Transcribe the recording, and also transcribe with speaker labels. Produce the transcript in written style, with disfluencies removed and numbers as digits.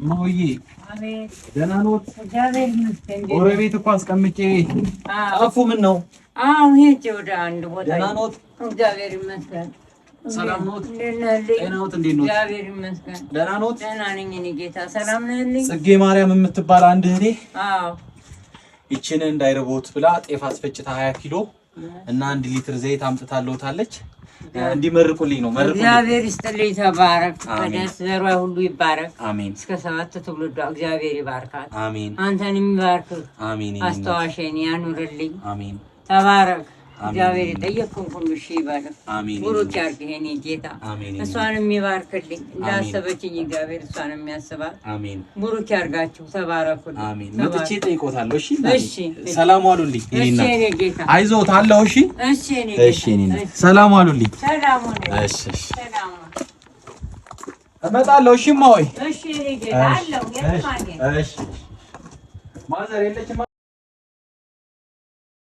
Speaker 1: ማውዬ አቤት ደህና ኖት? እግዚአብሔር ይመስገን። ጎረቤት እኮ አስቀምጬ አፉ ምን ነው? ሄጄ ወደ አንድ ቦታ። ደህና ኖት? እግዚአብሔር ይመስገን። ሰላም ኖት? ጤናዎት እንዴት ኖት? እግዚአብሔር ይመስገን። ደህና ኖት? ደህና ነኝ እኔ ጌታ። ሰላም ነህልኝ? ጽጌ ማርያም የምትባል አንድ እህቴ ይችን እንዳይረቦት ብላ ጤፍ አስፈጭታ 20 ኪሎ እና 1 ሊትር ዘይት አምጥታለውታለች። እንዲመርቁልኝ ነው። መርቁልኝ። እግዚአብሔር ይስጥልኝ። ተባረክ። በደስ ዘሯ ሁሉ ይባረክ። አሜን። እስከ 7 ትውልድ እግዚአብሔር ይባርካት። አሜን። አንተንም ይባርክ። አሜን። አስተዋሽን ያኑርልኝ። አሜን። ተባረክ። እግዚአብሔር የጠየቅኩን ሁሉ እሺ ይባርክ። አሜን። ቡሩክ ያርግህ የኔ ጌታ። አሜን። እሷንም ይባርክልኝ። እንዳሰበችኝ እግዚአብሔር እሷንም ያስባት። አሜን። ቡሩክ ያርጋችሁ። ተባረኩልኝ። አሜን። መጥቼ ጠይቆታለሁ። እሺ እሺ። ሰላም ዋሉልኝ። እኔና እሺ የኔ ጌታ። አይዞት አለው። እሺ እሺ የኔ ጌታ። እሺ እኔና ሰላም ዋሉልኝ። ሰላም ዋሉልኝ። እሺ እሺ። ሰላም እመጣለሁ። እሺ ማወይ። እሺ የኔ ጌታ አለው። የት ማን? እሺ ማዘር የለችም።